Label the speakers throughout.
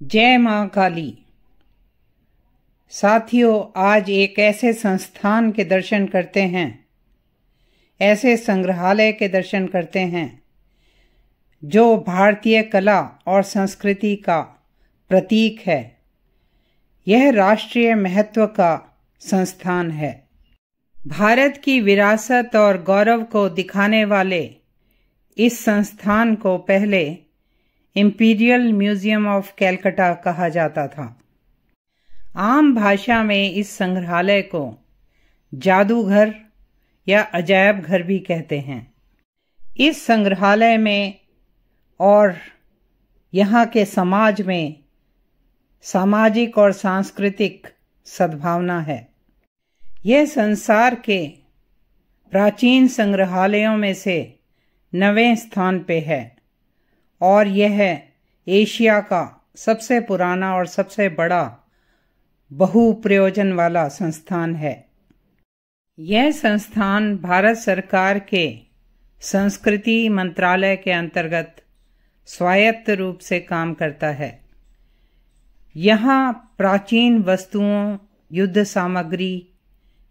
Speaker 1: जय मां काली। साथियों, आज एक ऐसे संस्थान के दर्शन करते हैं, ऐसे संग्रहालय के दर्शन करते हैं जो भारतीय कला और संस्कृति का प्रतीक है। यह राष्ट्रीय महत्व का संस्थान है। भारत की विरासत और गौरव को दिखाने वाले इस संस्थान को पहले इंपीरियल म्यूजियम ऑफ कैलकाटा कहा जाता था। आम भाषा में इस संग्रहालय को जादूघर या अजायब घर भी कहते हैं। इस संग्रहालय में और यहाँ के समाज में सामाजिक और सांस्कृतिक सद्भावना है। यह संसार के प्राचीन संग्रहालयों में से 9वें स्थान पे है और यह एशिया का सबसे पुराना और सबसे बड़ा बहुप्रयोजन वाला संस्थान है। यह संस्थान भारत सरकार के संस्कृति मंत्रालय के अंतर्गत स्वायत्त रूप से काम करता है। यहाँ प्राचीन वस्तुओं, युद्ध सामग्री,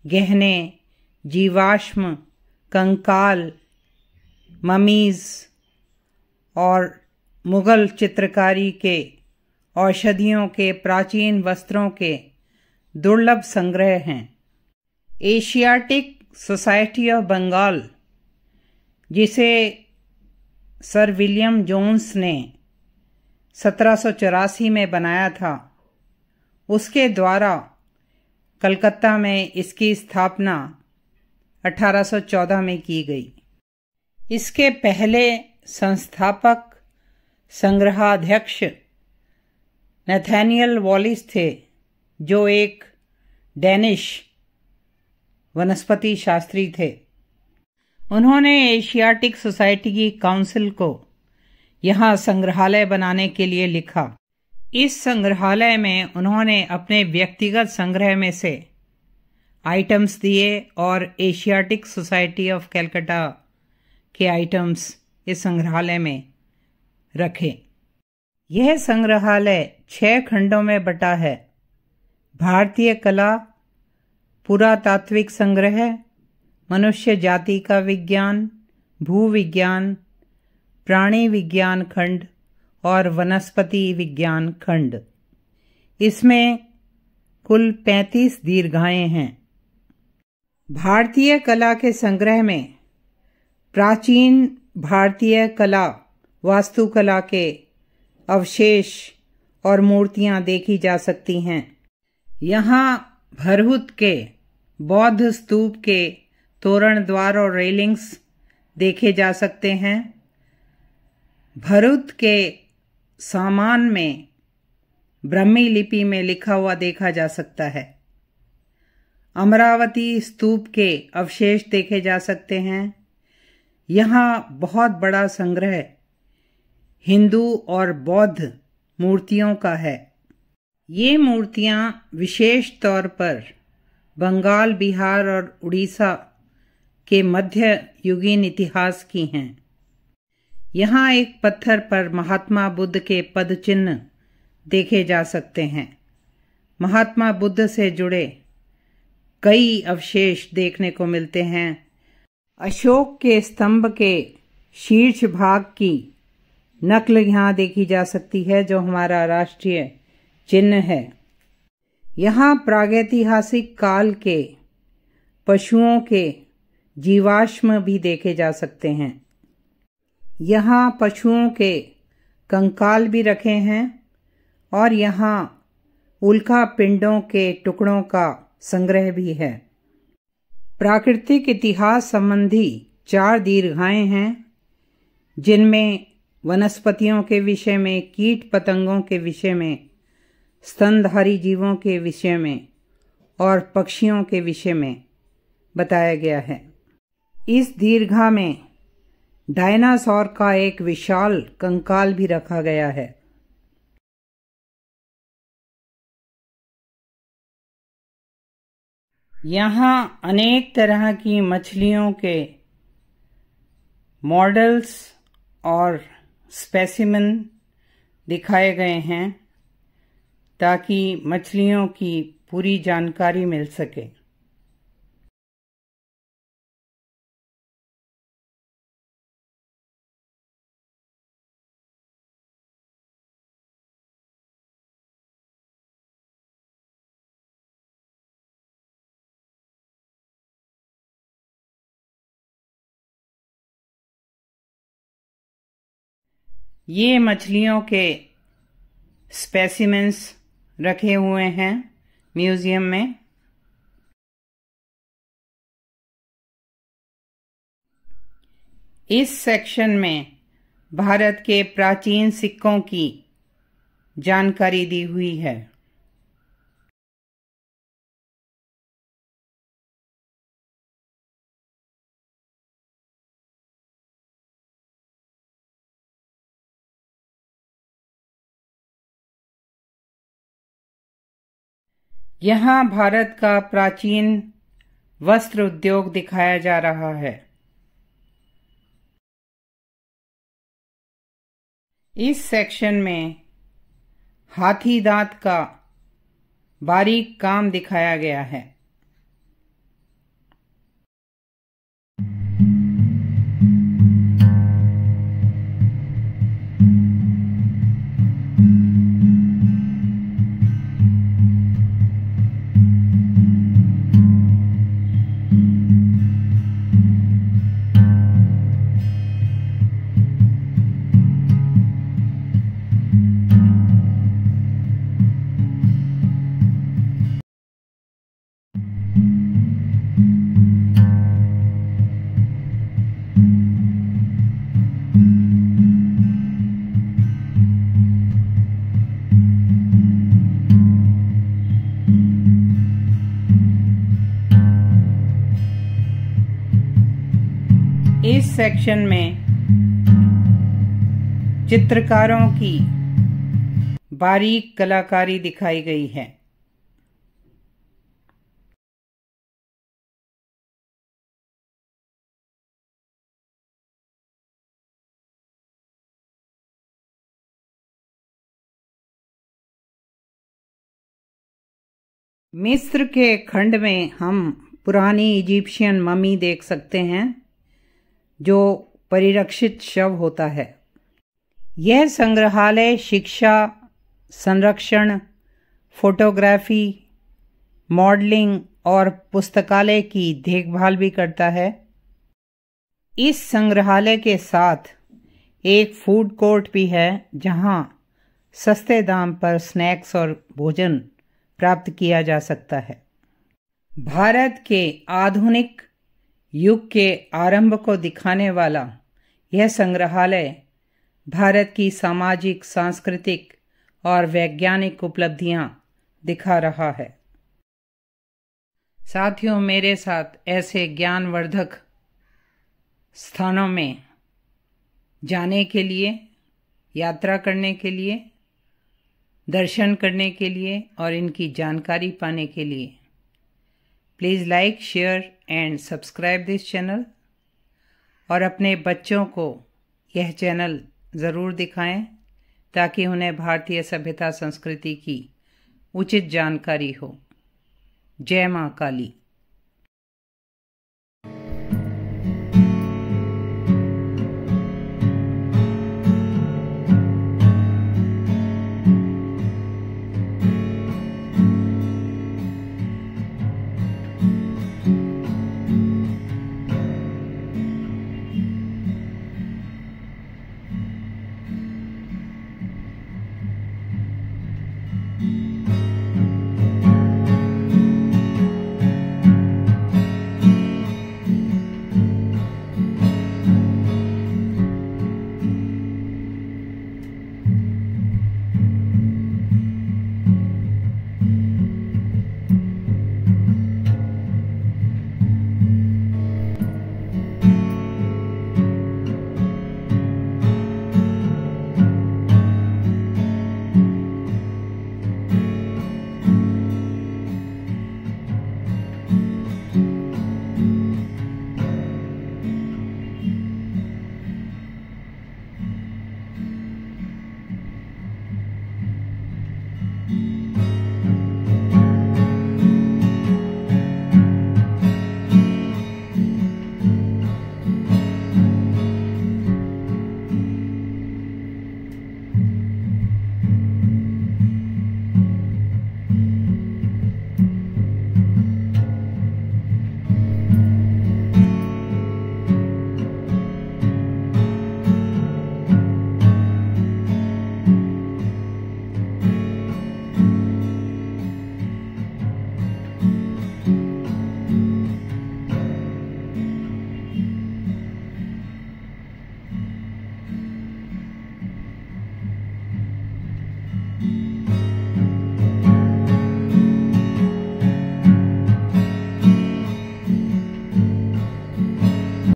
Speaker 1: गहने, जीवाश्म, कंकाल, ममीज और मुगल चित्रकारी के, औषधियों के, प्राचीन वस्त्रों के दुर्लभ संग्रह हैं। एशियाटिक सोसाइटी ऑफ बंगाल, जिसे सर विलियम जोन्स ने 1784 में बनाया था, उसके द्वारा कलकत्ता में इसकी स्थापना 1814 में की गई। इसके पहले संस्थापक संग्रहाध्यक्ष नथानियल वॉलिस थे, जो एक डेनिश वनस्पति शास्त्री थे। उन्होंने एशियाटिक सोसाइटी की काउंसिल को यहाँ संग्रहालय बनाने के लिए लिखा। इस संग्रहालय में उन्होंने अपने व्यक्तिगत संग्रह में से आइटम्स दिए और एशियाटिक सोसाइटी ऑफ कैलकाटा के आइटम्स इस संग्रहालय में रखे। यह संग्रहालय 6 खंडों में बटा है। भारतीय कला, पुरातात्विक संग्रह, मनुष्य जाति का विज्ञान, भूविज्ञान, प्राणी विज्ञान खंड और वनस्पति विज्ञान खंड। इसमें कुल 35 दीर्घाएं हैं। भारतीय कला के संग्रह में प्राचीन भारतीय कला, वास्तुकला के अवशेष और मूर्तियां देखी जा सकती हैं। यहाँ भरहुत के बौद्ध स्तूप के तोरण द्वार और रेलिंग्स देखे जा सकते हैं। भरहुत के सामान में ब्राह्मी लिपि में लिखा हुआ देखा जा सकता है। अमरावती स्तूप के अवशेष देखे जा सकते हैं। यहाँ बहुत बड़ा संग्रह हिंदू और बौद्ध मूर्तियों का है। ये मूर्तियाँ विशेष तौर पर बंगाल, बिहार और उड़ीसा के मध्य युगीन इतिहास की हैं। यहाँ एक पत्थर पर महात्मा बुद्ध के पद चिन्ह देखे जा सकते हैं। महात्मा बुद्ध से जुड़े कई अवशेष देखने को मिलते हैं। अशोक के स्तंभ के शीर्ष भाग की नकल यहाँ देखी जा सकती है, जो हमारा राष्ट्रीय चिन्ह है। यहाँ प्रागैतिहासिक काल के पशुओं के जीवाश्म भी देखे जा सकते हैं। यहाँ पशुओं के कंकाल भी रखे हैं और यहाँ उल्का पिंडों के टुकड़ों का संग्रह भी है। प्राकृतिक इतिहास संबंधी 4 दीर्घाएं हैं, जिनमें वनस्पतियों के विषय में, कीट पतंगों के विषय में, स्तनधारी जीवों के विषय में और पक्षियों के विषय में बताया गया है। इस दीर्घा में डायनासोर का एक विशाल कंकाल भी रखा गया है। यहाँ अनेक तरह की मछलियों के मॉडल्स और स्पेसिमेन दिखाए गए हैं। ताकि मछलियों की पूरी जानकारी मिल सके। ये मछलियों के स्पेसिमेंस रखे हुए हैं म्यूजियम में। इस सेक्शन में भारत के प्राचीन सिक्कों की जानकारी दी हुई है। यहाँ भारत का प्राचीन वस्त्र उद्योग दिखाया जा रहा है। इस सेक्शन में हाथी दांत का बारीक काम दिखाया गया है। इस सेक्शन में चित्रकारों की बारीक कलाकारी दिखाई गई है। मिस्र के खंड में हम पुरानी इजिप्शियन ममी देख सकते हैं, जो परिरक्षित शव होता है। यह संग्रहालय शिक्षा, संरक्षण, फोटोग्राफी, मॉडलिंग और पुस्तकालय की देखभाल भी करता है। इस संग्रहालय के साथ एक फूड कोर्ट भी है, जहां सस्ते दाम पर स्नैक्स और भोजन प्राप्त किया जा सकता है। भारत के आधुनिक युग के आरंभ को दिखाने वाला यह संग्रहालय भारत की सामाजिक, सांस्कृतिक और वैज्ञानिक उपलब्धियां दिखा रहा है। साथियों, मेरे साथ ऐसे ज्ञानवर्धक स्थानों में जाने के लिए, यात्रा करने के लिए, दर्शन करने के लिए और इनकी जानकारी पाने के लिए please like, share and subscribe this channel और अपने बच्चों को यह चैनल ज़रूर दिखाएं, ताकि उन्हें भारतीय सभ्यता संस्कृति की उचित जानकारी हो। जय मां काली।